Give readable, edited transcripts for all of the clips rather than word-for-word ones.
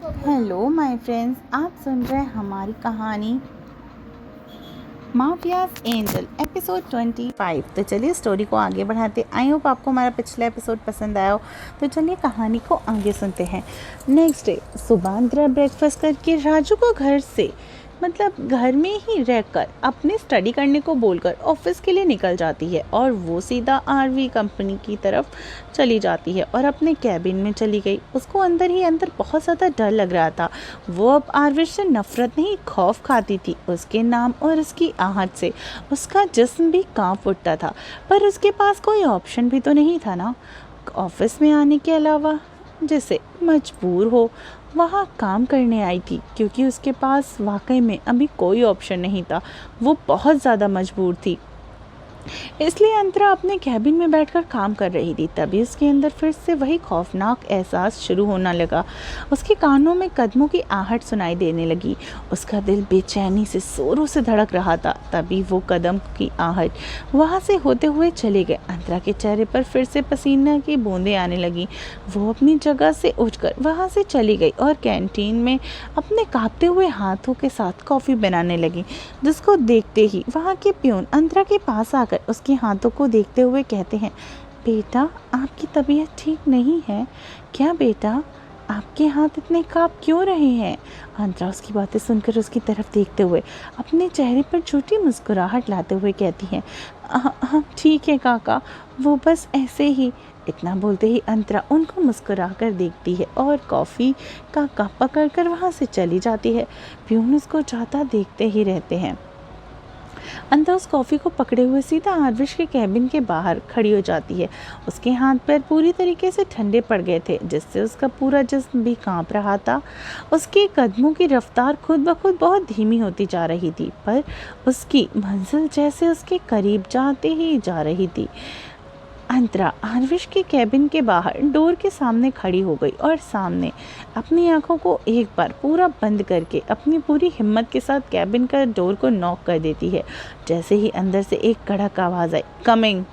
Hello my friends, आप सुन रहे हैं हमारी कहानी माफियाज एंजल एपिसोड 25। तो चलिए स्टोरी को आगे बढ़ाते। आई होप आपको हमारा पिछला एपिसोड पसंद आया हो। तो चलिए कहानी को आगे सुनते हैं। नेक्स्ट डे सुबह अंतरा ब्रेकफास्ट करके राजू को घर से घर में ही रहकर अपने स्टडी करने को बोलकर ऑफिस के लिए निकल जाती है और वो सीधा आरवी कंपनी की तरफ चली जाती है और अपने कैबिन में चली गई। उसको अंदर ही अंदर बहुत ज़्यादा डर लग रहा था। वो अब आरवी से नफरत नहीं खौफ खाती थी। उसके नाम और उसकी आहट से उसका जिस्म भी कांप उठता था, पर उसके पास कोई ऑप्शन भी तो नहीं था ना ऑफिस में आने के अलावा, जिसे मजबूर हो वहाँ काम करने आई थी, क्योंकि उसके पास वाकई में अभी कोई ऑप्शन नहीं था। वो बहुत ज़्यादा मजबूर थी, इसलिए अंतरा अपने कैबिन में बैठकर काम कर रही थी। तभी उसके अंदर फिर से वही खौफनाक एहसास शुरू होने लगा। उसके कानों में कदमों की आहट सुनाई देने लगी। उसका दिल बेचैनी से जोरों से धड़क रहा था। तभी वो कदम की आहट वहाँ से होते हुए चले गए। अंतरा के चेहरे पर फिर से पसीना की बूंदें आने लगी। वो अपनी जगह से उठकर वहाँ से चली गई और कैंटीन में अपने कांपते हुए हाथों के साथ कॉफ़ी बनाने लगी, जिसको देखते ही वहाँ के प्यून अंतरा के पास आकर उसके हाथों को देखते हुए कहते हैं, बेटा आपकी तबीयत ठीक नहीं है क्या? बेटा आपके हाथ इतने कांप क्यों रहे हैं? अंतरा उसकी बातें सुनकर उसकी तरफ देखते हुए अपने चेहरे पर छोटी मुस्कुराहट लाते हुए कहती है, हाँ ठीक है काका, वो बस ऐसे ही। इतना बोलते ही अंतरा उनको मुस्कुरा कर देखती है और कॉफ़ी का कप पकड़कर वहाँ से चली जाती है। प्यून उसको जाता देखते ही रहते हैं। अंतरा उस कॉफ़ी को पकड़े हुए सीधा आरविश के कैबिन के बाहर खड़ी हो जाती है। उसके हाथ पैर पूरी तरीके से ठंडे पड़ गए थे, जिससे उसका पूरा जिस्म भी कांप रहा था। उसके कदमों की रफ्तार खुद ब खुद बहुत धीमी होती जा रही थी, पर उसकी मंजिल जैसे उसके करीब जाते ही जा रही थी। अंतरा आरविश के कैबिन के बाहर डोर के सामने खड़ी हो गई और सामने अपनी आंखों को एक बार पूरा बंद करके अपनी पूरी हिम्मत के साथ कैबिन का डोर को नॉक कर देती है। जैसे ही अंदर से एक कड़क आवाज़ आई, कमिंग।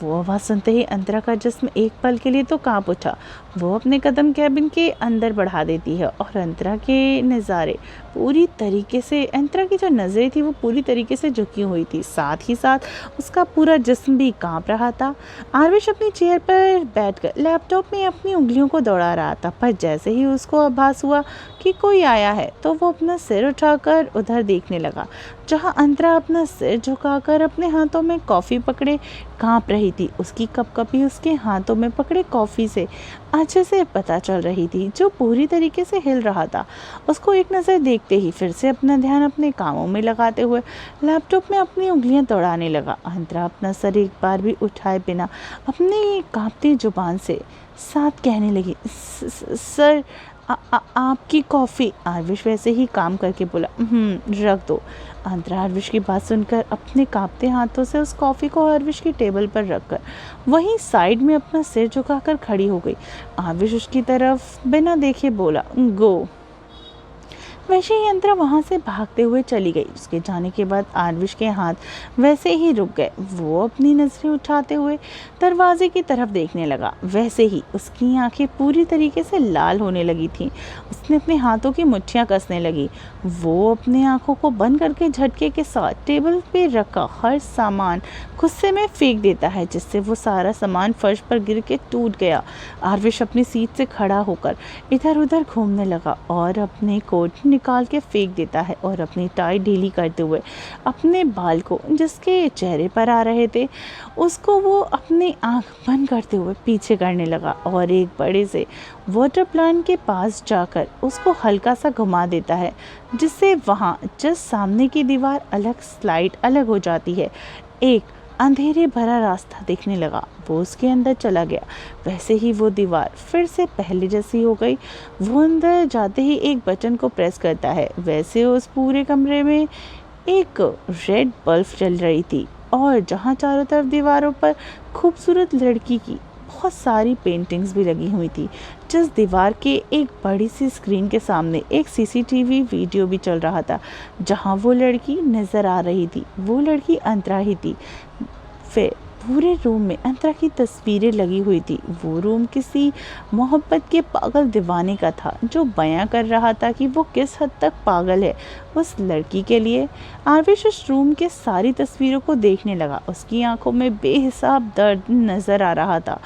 वो आवाज़ सुनते ही अंतरा का जिस्म एक पल के लिए तो कांप उठा। वो अपने कदम कैबिन के अंदर बढ़ा देती है और अंतरा के नज़ारे पूरी तरीके से, अंतरा की जो नज़रें थी वो पूरी तरीके से झुकी हुई थी। साथ ही साथ उसका पूरा जिस्म भी कांप रहा था। आरविश अपनी चेयर पर बैठकर लैपटॉप में अपनी उंगलियों को दौड़ा रहा था, पर जैसे ही उसको आभास हुआ कि कोई आया है तो वो अपना सिर उठाकर उधर देखने लगा, जहाँ अंतरा अपना सिर झुकाकर अपने हाथों में कॉफ़ी पकड़े कांप रही थी। उसकी कपकपी उसके हाथों में पकड़े कॉफ़ी से अच्छे से पता चल रही थी, जो पूरी तरीके से हिल रहा था। उसको एक नज़र देखते ही फिर से अपना ध्यान अपने कामों में लगाते हुए लैपटॉप में अपनी उंगलियां दौड़ाने लगा। अंतरा अपना सर एक बार भी उठाए बिना अपनी कांपती जुबान से साथ कहने लगी, सर आपकी कॉफ़ी। आरविश वैसे ही काम करके बोला, रख दो। अंतरा आरविश की बात सुनकर अपने कांपते हाथों से उस कॉफ़ी को आरविश की टेबल पर रखकर वहीं साइड में अपना सिर झुकाकर खड़ी हो गई। आरविश उसकी तरफ बिना देखे बोला, गो। वैसे ही अंतरा वहाँ से भागते हुए चली गई। उसके जाने के बाद आरविश के हाथ वैसे ही रुक गए। वो अपनी नज़रें उठाते हुए दरवाजे की तरफ देखने लगा। वैसे ही उसकी आंखें पूरी तरीके से लाल होने लगी थीं। उसने अपने हाथों की मुट्ठियाँ कसने लगी। वो अपनी आंखों को बंद करके झटके के साथ टेबल पे रखा हर सामान गुस्से में फेंक देता है, जिससे वो सारा सामान फर्श पर गिर के टूट गया। आरविश अपनी सीट से खड़ा होकर इधर उधर घूमने लगा और अपने कोट निकाल के फेंक देता है और अपनी टाई ढीली करते हुए अपने बाल को जिसके चेहरे पर आ रहे थे उसको वो अपनी आंख बंद करते हुए पीछे करने लगा और एक बड़े से वाटर प्लांट के पास जाकर उसको हल्का सा घुमा देता है, जिससे वहाँ जस्ट सामने की दीवार स्लाइड अलग हो जाती है। एक अंधेरे भरा रास्ता दिखने लगा। वो उसके अंदर चला गया। वैसे ही वो दीवार फिर से पहले जैसी हो गई। वो अंदर जाते ही एक बटन को प्रेस करता है। वैसे उस पूरे कमरे में एक रेड बल्ब जल रही थी और जहाँ चारों तरफ दीवारों पर खूबसूरत लड़की की बहुत सारी पेंटिंग्स भी लगी हुई थी। जिस दीवार के एक बड़ी सी स्क्रीन के सामने एक सीसीटीवी वीडियो भी चल रहा था, जहाँ वो लड़की नज़र आ रही थी। वो लड़की अंतरा ही थी। फिर पूरे रूम में अंतरा की तस्वीरें लगी हुई थी। वो रूम किसी मोहब्बत के पागल दीवाने का था, जो बयां कर रहा था कि वो किस हद तक पागल है उस लड़की के लिए। आरविश उस रूम के सारी तस्वीरों को देखने लगा। उसकी आंखों में बेहिसाब दर्द नजर आ रहा था।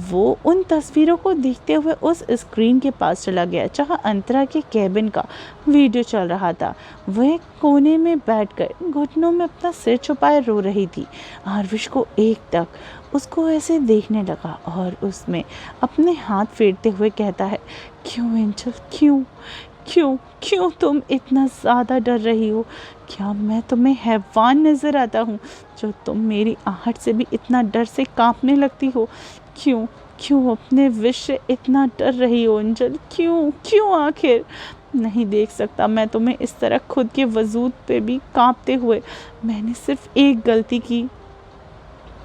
वो उन तस्वीरों को देखते हुए उस स्क्रीन के पास चला गया जहां अंतरा के कैबिन का वीडियो चल रहा था। वह कोने में बैठकर घुटनों में अपना सिर छुपाए रो रही थी। आरविश को एक तक उसको ऐसे देखने लगा और उसमें अपने हाथ फेरते हुए कहता है, क्यों एंजल, क्यों क्यों क्यों तुम इतना ज़्यादा डर रही हो? क्या मैं तुम्हें हैवान नज़र आता हूँ जो तुम मेरी आहट से भी इतना डर से कांपने लगती हो? क्यों क्यों अपने विष से इतना डर रही हो एंजल? क्यों क्यों आखिर? नहीं देख सकता मैं तुम्हें इस तरह खुद के वजूद पे भी कांपते हुए। मैंने सिर्फ एक गलती की,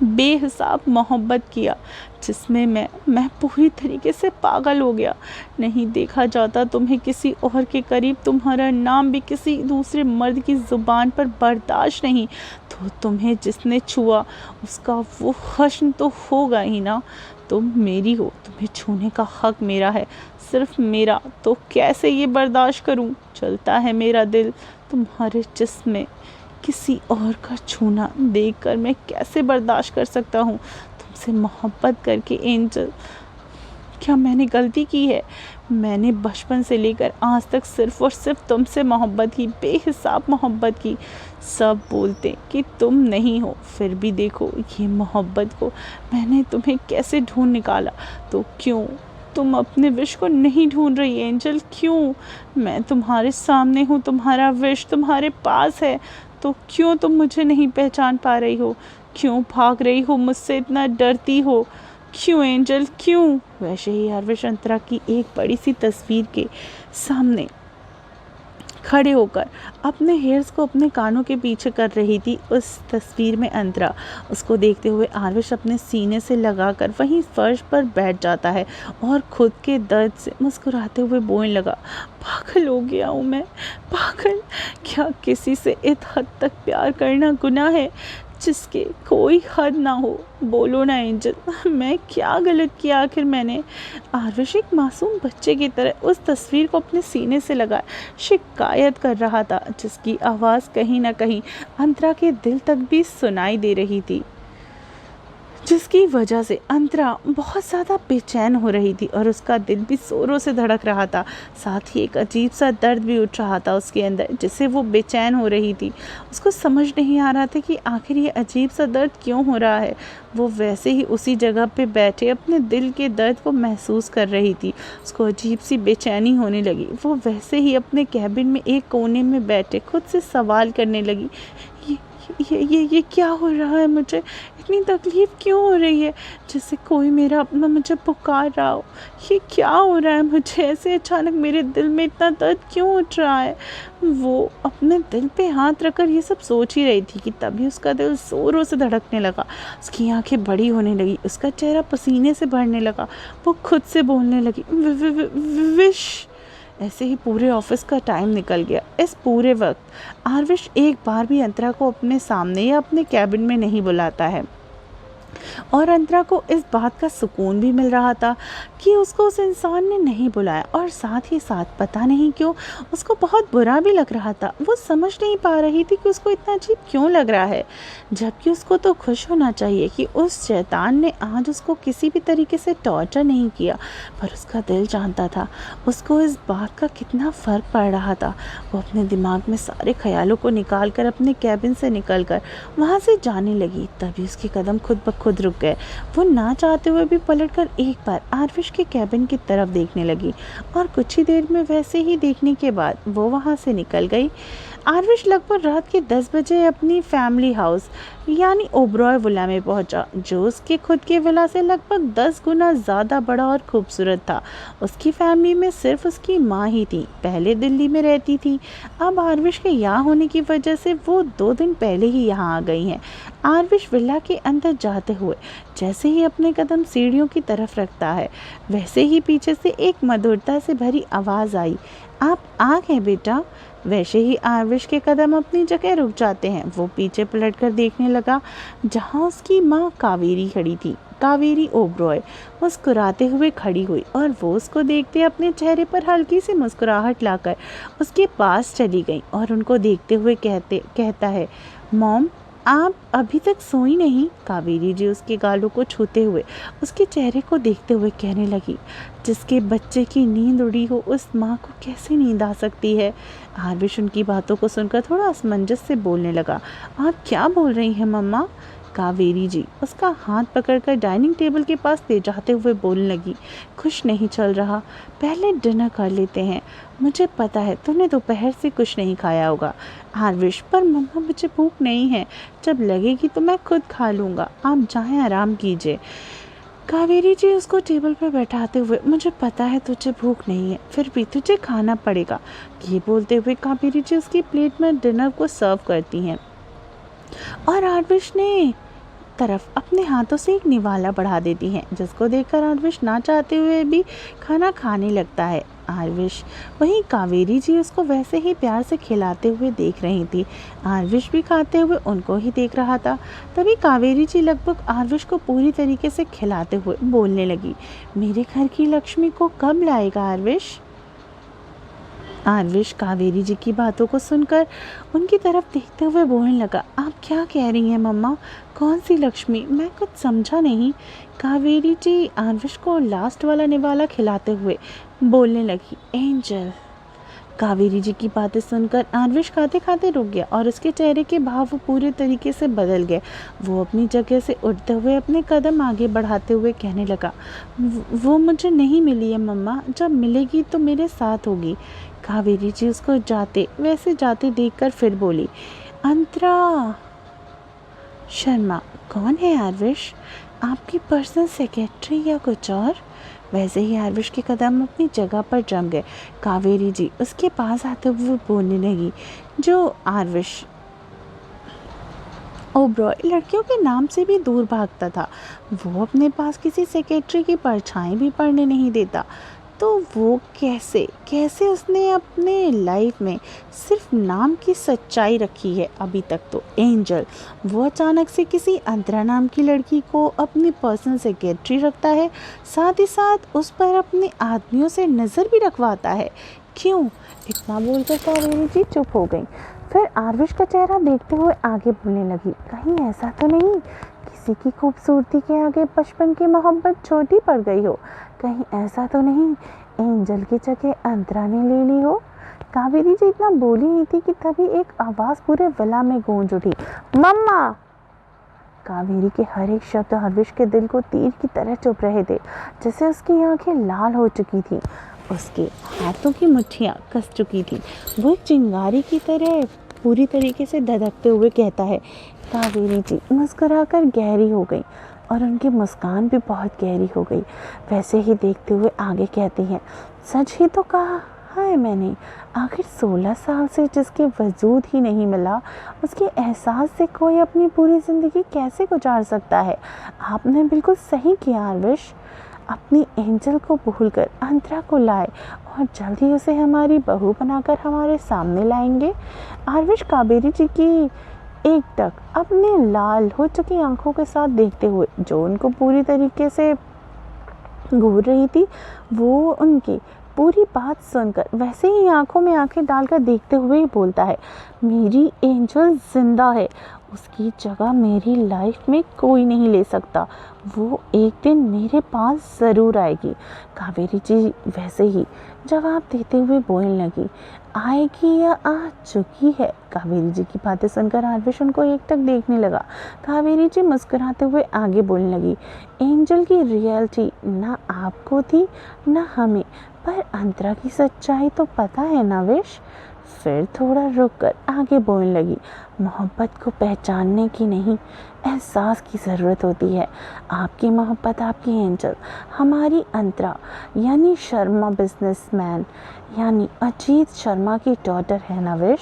बेहिसाब मोहब्बत किया जिसमें मैं पूरी तरीके से पागल हो गया। नहीं देखा जाता तुम्हें किसी और के करीब, तुम्हारा नाम भी किसी दूसरे मर्द की ज़ुबान पर बर्दाश्त नहीं, तो तुम्हें जिसने छुआ उसका वो हश्र तो होगा ही ना। तुम मेरी हो, तुम्हें छूने का हक मेरा है, सिर्फ मेरा। तो कैसे ये बर्दाश्त करूं? चलता है मेरा दिल तुम्हारे जिस्म में। किसी और का छूना देखकर मैं कैसे बर्दाश्त कर सकता हूँ तुमसे मोहब्बत करके एंजल? क्या मैंने गलती की है? मैंने बचपन से लेकर आज तक सिर्फ और सिर्फ तुमसे मोहब्बत की, बेहिसाब मोहब्बत की। सब बोलते कि तुम नहीं हो, फिर भी देखो ये मोहब्बत को मैंने तुम्हें कैसे ढूंढ निकाला। तो क्यों तुम अपने विश को नहीं ढूंढ रही एंजल? क्यों? मैं तुम्हारे सामने हूँ, तुम्हारा विश तुम्हारे पास है, तो क्यों तुम मुझे नहीं पहचान पा रही हो? क्यों भाग रही हो मुझसे, इतना डरती हो? क्यों एंजल, क्यों? वैसे ही आरविश अंतरा की एक बड़ी सी तस्वीर के सामने खड़े होकर अपने हेयर्स को अपने कानों के पीछे कर रही थी। उस तस्वीर में अंतरा, उसको देखते हुए आरविश अपने सीने से लगाकर वहीं फर्श पर बैठ जाता है और खुद के दर्द से मुस्कुराते हुए बोलने लगा, पागल हो गया हूँ मैं, पागल। क्या किसी से इस हद तक प्यार करना गुनाह है जिसके कोई हद ना हो? बोलो ना एंजल, मैं क्या गलत किया आखिर मैंने? आरविश एक मासूम बच्चे की तरह उस तस्वीर को अपने सीने से लगाए शिकायत कर रहा था, जिसकी आवाज़ कहीं ना कहीं अंतरा के दिल तक भी सुनाई दे रही थी, जिसकी वजह से अंतरा बहुत ज़्यादा बेचैन हो रही थी और उसका दिल भी ज़ोरों से धड़क रहा था। साथ ही एक अजीब सा दर्द भी उठ रहा था उसके अंदर, जिससे वो बेचैन हो रही थी। उसको समझ नहीं आ रहा था कि आखिर ये अजीब सा दर्द क्यों हो रहा है। वो वैसे ही उसी जगह पे बैठे अपने दिल के दर्द को महसूस कर रही थी। उसको अजीब सी बेचैनी होने लगी। वो वैसे ही अपने कैबिन में एक कोने में बैठे खुद से सवाल करने लगी, ये क्या हो रहा है? मुझे इतनी तकलीफ़ क्यों हो रही है, जैसे कोई मेरा अपना मुझे पुकार रहा हो? ये क्या हो रहा है मुझे? ऐसे अचानक मेरे दिल में इतना दर्द क्यों उठ रहा है? वो अपने दिल पे हाथ रखकर ये सब सोच ही रही थी कि तभी उसका दिल ज़ोरों से धड़कने लगा। उसकी आंखें बड़ी होने लगी, उसका चेहरा पसीने से भरने लगा। वो खुद से बोलने लगी, विश। ऐसे ही पूरे ऑफिस का टाइम निकल गया। इस पूरे वक्त आरविश एक बार भी अंतरा को अपने सामने या अपने कैबिन में नहीं बुलाता है और अंतरा को इस बात का सुकून भी मिल रहा था कि उसको उस इंसान ने नहीं बुलाया, और साथ ही साथ पता नहीं क्यों उसको बहुत बुरा भी लग रहा था। वो समझ नहीं पा रही थी कि उसको इतना अजीब क्यों लग रहा है, जबकि उसको तो खुश होना चाहिए कि उस शैतान ने आज उसको किसी भी तरीके से टॉर्चर नहीं किया। पर उसका दिल जानता था उसको इस बात का कितना फ़र्क पड़ रहा था। वो अपने दिमाग में सारे ख्यालों को निकाल कर अपने कैबिन से निकल कर वहाँ से जाने लगी। तभी उसके कदम खुद ब खुद रुक गए। वो ना चाहते हुए भी पलटकर एक बार आरविश के कैबिन की तरफ देखने लगी और कुछ ही देर में वैसे ही देखने के बाद वो वहाँ से निकल गई। आरविश लगभग रात के 10 बजे अपनी फैमिली हाउस यानी ओबरॉय विला में पहुंचा, जो उसके खुद के विला से लगभग 10 गुना ज़्यादा बड़ा और खूबसूरत था। उसकी फैमिली में सिर्फ उसकी माँ ही थी। पहले दिल्ली में रहती थी, अब आरविश के यहाँ होने की वजह से वो 2 दिन पहले ही यहाँ आ गई हैं। आरविश विला के अंदर जाते हुए हुए जैसे ही अपने कदम सीढ़ियों की तरफ रखता है, वैसे ही पीछे से एक मधुरता से भरी आवाज़ आई, आप आ गए बेटा। वैसे ही आरविश के कदम अपनी जगह रुक जाते हैं। वो पीछे पलटकर देखने लगा जहाँ उसकी माँ कावेरी खड़ी थी। कावेरी ओबरॉय मुस्कुराते हुए खड़ी हुई और वो उसको देखते अपने चेहरे पर हल्की सी मुस्कुराहट लाकर उसके पास चली गई और उनको देखते हुए कहता है, मॉम आप अभी तक सोई नहीं। कावेरी जी उसके गालों को छूते हुए उसके चेहरे को देखते हुए कहने लगी, जिसके बच्चे की नींद उड़ी हो उस माँ को कैसे नींद आ सकती है। आरविश उनकी बातों को सुनकर थोड़ा असमंजस से बोलने लगा, आप क्या बोल रही हैं मम्मा। कावेरी जी उसका हाथ पकड़कर डाइनिंग टेबल के पास ले जाते हुए बोलने लगी, खुश नहीं चल रहा, पहले डिनर कर लेते हैं। मुझे पता है तूने दोपहर से कुछ नहीं खाया होगा आरविश, पर मम्मा मुझे भूख नहीं है, जब लगेगी तो मैं खुद खा लूँगा, आप जाएं आराम कीजिए। कावेरी जी उसको टेबल पर बैठाते हुए, मुझे पता है तुझे भूख नहीं है, फिर भी तुझे खाना पड़ेगा। ये बोलते हुए कावेरी जी उसकी प्लेट में डिनर को सर्व करती हैं और आरविश ने तरफ अपने हाथों से एक निवाला बढ़ा देती हैं, जिसको देखकर आरविश ना चाहते हुए भी खाना खाने लगता है। आरविश वहीं कावेरी जी उसको वैसे ही प्यार से खिलाते हुए देख रही थी। आरविश भी खाते हुए उनको ही देख रहा था। तभी कावेरी जी लगभग आरविश को पूरी तरीके से खिलाते हुए बोलने लगी, मेरे घर की लक्ष्मी को कब लाएगा आरविश। आरविश कावेरी जी की बातों को सुनकर उनकी तरफ देखते हुए बोलने लगा, आप क्या कह रही हैं मम्मा, कौन सी लक्ष्मी, मैं कुछ समझा नहीं। कावेरी जी आरविश को लास्ट वाला निवाला खिलाते हुए बोलने लगी, एंजल। कावेरी जी की बातें सुनकर आरविश खाते खाते रुक गया और उसके चेहरे के भाव पूरे तरीके से बदल गए। वो अपनी जगह से उठते हुए अपने कदम आगे बढ़ाते हुए कहने लगा, वो मुझे नहीं मिली है मम्मा, जब मिलेगी तो मेरे साथ होगी। कावेरी जी उसको जाते देखकर फिर बोली, अंतरा शर्मा कौन है आरविश, आपकी पर्सनल सेक्रेटरी या कुछ और। वैसे ही आरविश के कदम अपनी जगह पर जम गए। कावेरी जी उसके पास आते हुए बोलने लगी, जो आरविश ओबरॉय लड़कियों के नाम से भी दूर भागता था, वो अपने पास किसी सेक्रेटरी की परछाई भी पड़ने नहीं देता, तो वो कैसे उसने अपने लाइफ में सिर्फ नाम की सच्चाई रखी है अभी तक। तो एंजल वो अचानक से किसी अंतरा नाम की लड़की को अपनी पर्सनल सेक्रेटरी रखता है, साथ ही साथ उस पर अपने आदमियों से नज़र भी रखवाता है। क्यों? इतना बोलकर कावेरी जी चुप हो गई। फिर आरविश का चेहरा देखते हुए आगे बोलने लगी, कहीं ऐसा तो नहीं किसी की खूबसूरती के आगे बचपन की मोहब्बत छोटी पड़ गई हो, कहीं ऐसा तो नहीं एंजल की जगह अंतरा ने ले ली हो। कावेरी जी इतना बोली ही थी कि तभी एक आवाज़ पूरे विला में गूंज उठी, मम्मा। कावेरी के हर एक शब्द आरविश के दिल को तीर की तरह चुभ रहे थे, जैसे उसकी आंखें लाल हो चुकी थी, उसके हाथों की मुट्ठियाँ कस चुकी थी। वो एक चिंगारी की तरह पूरी तरीके से धधकते हुए कहता है। कावेरी जी मुस्कुराकर गहरी हो गई और उनकी मुस्कान भी बहुत गहरी हो गई। वैसे ही देखते हुए आगे कहती हैं, सच ही तो कहा है मैंने, आखिर 16 साल से जिसके वजूद ही नहीं मिला, उसके एहसास से कोई अपनी पूरी ज़िंदगी कैसे गुजार सकता है। आपने बिल्कुल सही किया आरविश, अपनी एंजल को भूलकर अंतरा को लाए और जल्द ही उसे हमारी बहू बनाकर हमारे सामने लाएंगे। आरविश कावेरी जी की एकटक अपने लाल हो चुकी आंखों के साथ देखते हुए, जो उनको पूरी तरीके से घूर रही थी, वो उनकी पूरी बात सुनकर वैसे ही आंखों में आंखें डालकर देखते हुए ही बोलता है, मेरी एंजल जिंदा है, उसकी जगह मेरी लाइफ में कोई नहीं ले सकता, वो एक दिन मेरे पास ज़रूर आएगी। कावेरी जी वैसे ही जवाब देते हुए बोलने लगी, आएगी या आ चुकी है। कावेरी जी की बातें सुनकर आरविश उनको एकटक देखने लगा। कावेरी जी मुस्कुराते हुए आगे बोलने लगी, एंजल की रियलिटी ना आपको थी ना हमें, पर अंतरा की सच्चाई तो पता है ना विश। फिर थोड़ा रुक कर आगे बोलने लगी, मोहब्बत को पहचानने की नहीं, एहसास की ज़रूरत होती है। आपकी मोहब्बत, आपकी एंजल, हमारी अंतरा यानी शर्मा बिजनेसमैन यानी अजीत शर्मा की डॉटर है ना विश।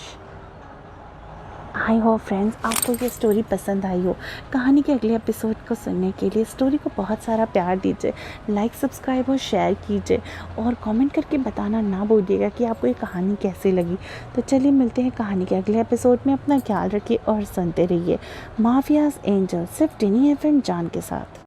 आई होप फ्रेंड्स आपको ये स्टोरी पसंद आई हो। कहानी के अगले एपिसोड को सुनने के लिए स्टोरी को बहुत सारा प्यार दीजिए, लाइक सब्सक्राइब और शेयर कीजिए और कमेंट करके बताना ना भूलिएगा कि आपको ये कहानी कैसी लगी। तो चलिए मिलते हैं कहानी के अगले एपिसोड में। अपना ख्याल रखिए और सुनते रहिए माफियाज एंजल सिर्फ टिनी एफएम जान के साथ।